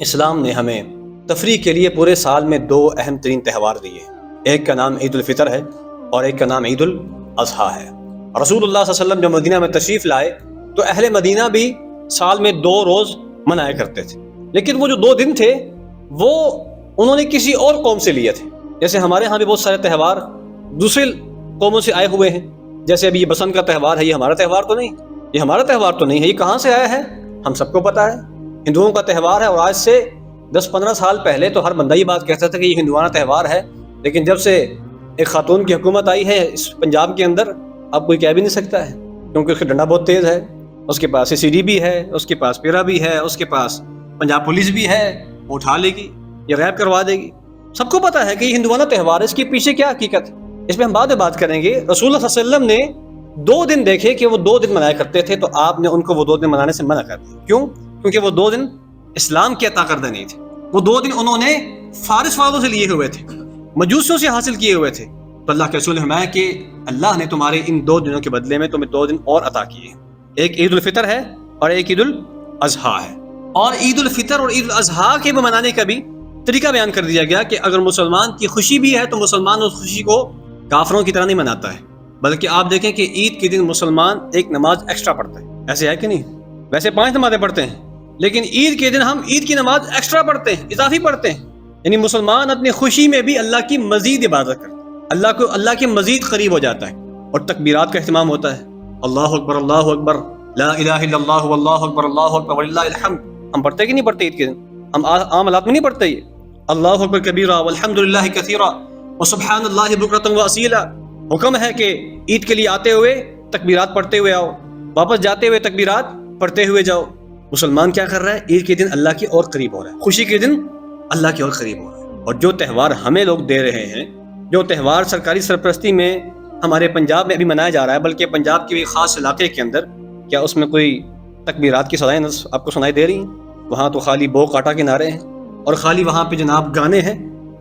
اسلام نے ہمیں تفریح کے لیے پورے سال میں دو اہم ترین تہوار دیے ہیں۔ ایک کا نام عید الفطر ہے اور ایک کا نام عید الاضحیٰ ہے۔ رسول اللہ صلی اللہ علیہ وسلم جب مدینہ میں تشریف لائے تو اہل مدینہ بھی سال میں 2 روز منایا کرتے تھے، لیکن وہ جو 2 دن تھے وہ انہوں نے کسی اور قوم سے لیے تھے۔ جیسے ہمارے ہاں بھی بہت سارے تہوار دوسرے قوموں سے آئے ہوئے ہیں، جیسے ابھی یہ بسنت کا تہوار ہے، یہ ہمارا تہوار تو نہیں، یہ ہمارا تہوار تو نہیں ہے، یہ کہاں سے آیا ہے ہم سب کو پتہ ہے، ہندوؤں کا تہوار ہے۔ اور آج سے 10-15 سال پہلے تو ہر بندہ یہ بات کہتا تھا کہ یہ ہندوانہ تہوار ہے، لیکن جب سے ایک خاتون کی حکومت آئی ہے اس پنجاب کے اندر، اب کوئی کہہ بھی نہیں سکتا ہے، کیونکہ اس کا ڈنڈا بہت تیز ہے، اس کے پاس CCD بھی ہے، اس کے پاس پیرا بھی ہے، اس کے پاس پنجاب پولیس بھی ہے، وہ اٹھا لے گی، یہ ریپ کروا دے گی۔ سب کو پتہ ہے کہ یہ ہندوانہ تہوار ہے، اس کے پیچھے کیا حقیقت ہے اس میں ہم بعد میں بات کریں گے۔ رسول اللہ صلی اللہ علیہ وسلم نے 2 دن دیکھے کہ وہ 2 دن منایا کرتے تھے، تو آپ نے ان کو وہ 2 دن منانے سے منع کر دیا۔ کیوں؟ کیونکہ وہ 2 دن اسلام کے عطا کردہ نہیں تھے، وہ 2 دن انہوں نے فارس والوں سے لیے ہوئے تھے، مجوسیوں سے حاصل کیے ہوئے تھے۔ تو اللہ کے رسول نے فرمایا کہ اللہ نے تمہارے ان 2 دنوں کے بدلے میں تمہیں 2 دن اور عطا کیے ہیں، ایک عید الفطر ہے اور ایک عید الاضحیٰ ہے۔ اور عید الفطر اور عید الاضحیٰ کے منانے کا بھی طریقہ بیان کر دیا گیا کہ اگر مسلمان کی خوشی بھی ہے تو مسلمان اس خوشی کو کافروں کی طرح نہیں مناتا ہے، بلکہ آپ دیکھیں کہ عید کے دن مسلمان ایک نماز ایکسٹرا پڑھتا ہے، ایسے ہے کہ نہیں؟ ویسے 5 نمازیں پڑھتے ہیں، لیکن عید کے دن ہم عید کی نماز ایکسٹرا پڑھتے ہیں، اضافی پڑھتے ہیں، یعنی مسلمان اپنی خوشی میں بھی اللہ کی مزید عبادت کرتا ہے، اللہ کے مزید قریب ہو جاتا ہے۔ اور تکبیرات کا اہتمام ہوتا ہے، اللہ اکبر اللہ اکبر لا الہ الا اللہ واللہ اکبر اللہ اکبر وللہ الحمد، ہم پڑھتے کہ نہیں پڑھتے عید کے دن؟ ہم عام حالات میں نہیں پڑھتے یہ اللہ اکبر کبیرہ والحمد للہ کثیرہ وسبحان اللہ بکرۃ واصیلا۔ حکم ہے کہ عید کے لیے آتے ہوئے تکبیرات پڑھتے ہوئے آؤ، واپس جاتے ہوئے تکبیرات پڑھتے ہوئے جاؤ۔ مسلمان کیا کر رہا ہے؟ عید کے دن اللہ کے اور قریب ہو رہا ہے، خوشی کے دن اللہ کے اور قریب ہو رہا ہے۔ اور جو تہوار ہمیں لوگ دے رہے ہیں، جو تہوار سرکاری سرپرستی میں ہمارے پنجاب میں ابھی منایا جا رہا ہے، بلکہ پنجاب کے خاص علاقے کے اندر، کیا اس میں کوئی تکبیرات کی صدائیں آپ کو سنائی دے رہی ہیں؟ وہاں تو خالی بو کاٹا کے نعرے ہیں، اور خالی وہاں پہ جناب گانے ہیں،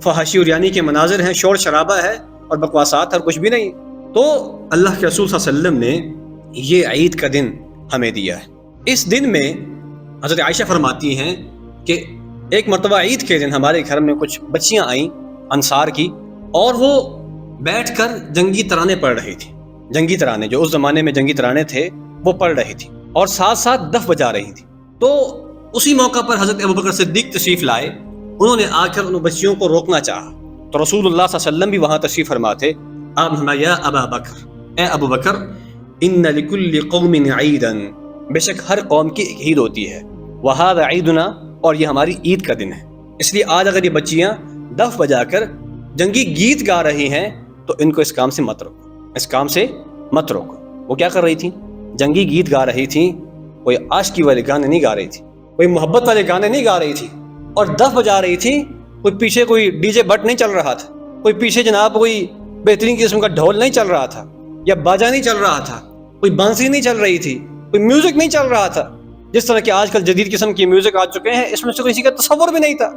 فحاشی اور یعنی کے مناظر ہیں، شور شرابہ ہے اور بکواسات اور کچھ بھی نہیں۔ تو اللہ کے رسول صلی اللہ علیہ وسلم نے یہ عید کا دن ہمیں دیا ہے۔ اس دن میں حضرت عائشہ فرماتی ہیں کہ ایک مرتبہ عید کے دن ہمارے گھر میں کچھ بچیاں آئیں انصار کی، اور وہ بیٹھ کر جنگی ترانے پڑھ رہی تھی، جنگی ترانے جو اس زمانے میں جنگی ترانے تھے وہ پڑھ رہی تھی، اور ساتھ ساتھ دف بجا رہی تھی۔ تو اسی موقع پر حضرت ابوبکر صدیق تشریف لائے، انہوں نے آ کر ان بچیوں کو روکنا چاہا، تو رسول اللہ صلی اللہ علیہ وسلم بھی وہاں تشریف فرما تھے۔ آپ نے فرمایا یا ابا بکر، اے ابو بکر، ان لکل قوم عیدا، بے شک ہر قوم کی ایک عید ہوتی ہے، وہذا عیدنا، اور یہ ہماری عید کا دن ہے، اس لیے آج اگر یہ بچیاں دف بجا کر جنگی گیت گا رہی ہیں تو ان کو اس کام سے مت روکو، اس کام سے مت روکو۔ وہ کیا کر رہی تھیں؟ جنگی گیت گا رہی تھیں، کوئی عاشقی والے گانے نہیں گا رہی تھی، کوئی محبت والے گانے نہیں گا رہی تھی، اور دف بجا رہی تھی۔ کوئی پیچھے کوئی DJ بٹ نہیں چل رہا تھا، کوئی پیچھے جناب کوئی بہترین قسم کا ڈھول نہیں چل رہا تھا، یا باجا نہیں چل رہا تھا، کوئی بانسری نہیں چل رہی تھی، کوئی میوزک نہیں چل رہا تھا، جس طرح کہ آج کل جدید قسم کی میوزک آ چکے ہیں، اس میں سے کسی کا تصور بھی نہیں تھا۔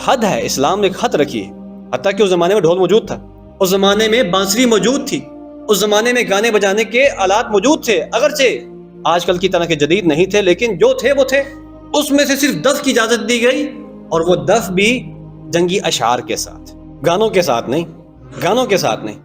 حد ہے، اسلام نے ایک حد رکھی ہے، حتیٰ کہ اس زمانے میں ڈھول موجود تھا، اس زمانے میں بانسری موجود تھی، اس زمانے میں گانے بجانے کے آلات موجود تھے، اگرچہ آج کل کی طرح کے جدید نہیں تھے، لیکن جو تھے وہ تھے۔ اس میں سے صرف دف کی اجازت دی گئی، اور وہ دف بھی جنگی اشعار کے ساتھ، گانوں کے ساتھ نہیں، گانوں کے ساتھ نہیں۔